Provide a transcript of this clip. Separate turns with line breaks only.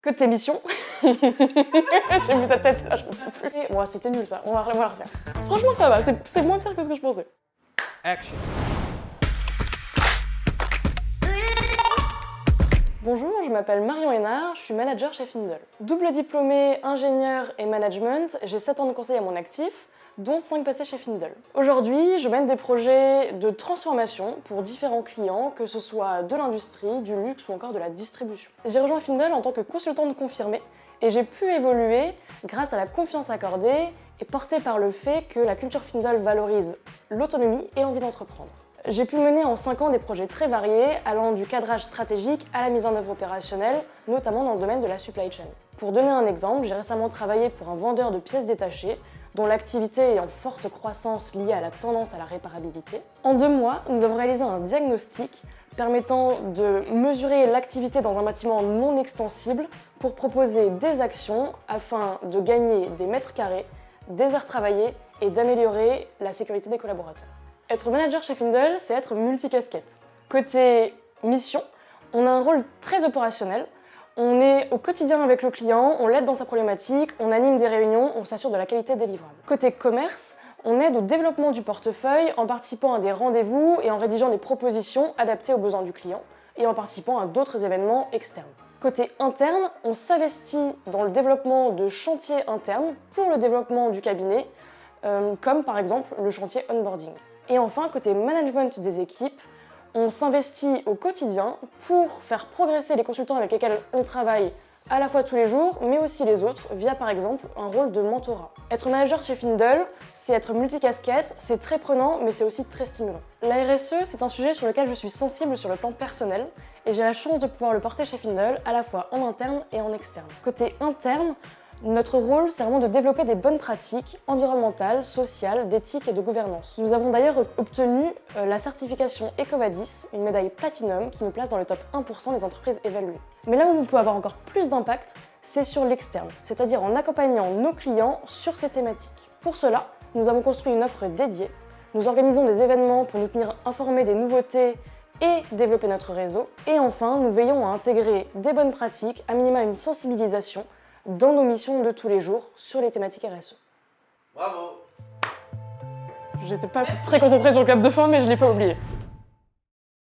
Côté mission, j'ai vu ta tête, là, je comprends plus. Bon, c'était nul ça, on va la refaire. Franchement, ça va, c'est moins pire que ce que je pensais.
Action.
Bonjour, je m'appelle Marion Hénard, je suis manager chez Findle. Double diplômée, ingénieur et management, j'ai 7 ans de conseil à mon actif, dont 5 passés chez Findle. Aujourd'hui, je mène des projets de transformation pour différents clients, que ce soit de l'industrie, du luxe ou encore de la distribution. J'ai rejoint Findle en tant que consultante confirmée et j'ai pu évoluer grâce à la confiance accordée et portée par le fait que la culture Findle valorise l'autonomie et l'envie d'entreprendre. J'ai pu mener en 5 ans des projets très variés, allant du cadrage stratégique à la mise en œuvre opérationnelle, notamment dans le domaine de la supply chain. Pour donner un exemple, j'ai récemment travaillé pour un vendeur de pièces détachées, dont l'activité est en forte croissance liée à la tendance à la réparabilité. En 2 mois, nous avons réalisé un diagnostic permettant de mesurer l'activité dans un bâtiment non extensible pour proposer des actions afin de gagner des mètres carrés, des heures travaillées et d'améliorer la sécurité des collaborateurs. Être manager chez Findle, c'est être multicasquette. Côté mission, on a un rôle très opérationnel. On est au quotidien avec le client, on l'aide dans sa problématique, on anime des réunions, on s'assure de la qualité des livrables. Côté commerce, on aide au développement du portefeuille en participant à des rendez-vous et en rédigeant des propositions adaptées aux besoins du client et en participant à d'autres événements externes. Côté interne, on s'investit dans le développement de chantiers internes pour le développement du cabinet, comme par exemple le chantier onboarding. Et enfin, côté management des équipes, on s'investit au quotidien pour faire progresser les consultants avec lesquels on travaille à la fois tous les jours, mais aussi les autres, via par exemple un rôle de mentorat. Être manager chez Findle, c'est être multicasquette, c'est très prenant, mais c'est aussi très stimulant. La RSE, c'est un sujet sur lequel je suis sensible sur le plan personnel, et j'ai la chance de pouvoir le porter chez Findle, à la fois en interne et en externe. Côté interne, notre rôle, c'est vraiment de développer des bonnes pratiques environnementales, sociales, d'éthique et de gouvernance. Nous avons d'ailleurs obtenu la certification EcoVadis, une médaille platinum qui nous place dans le top 1% des entreprises évaluées. Mais là où nous pouvons avoir encore plus d'impact, c'est sur l'externe, c'est-à-dire en accompagnant nos clients sur ces thématiques. Pour cela, nous avons construit une offre dédiée. Nous organisons des événements pour nous tenir informés des nouveautés et développer notre réseau. Et enfin, nous veillons à intégrer des bonnes pratiques, à minima une sensibilisation, dans nos missions de tous les jours sur les thématiques RSE.
Bravo.
J'étais pas très concentrée sur le clap de fin, mais je l'ai pas oublié.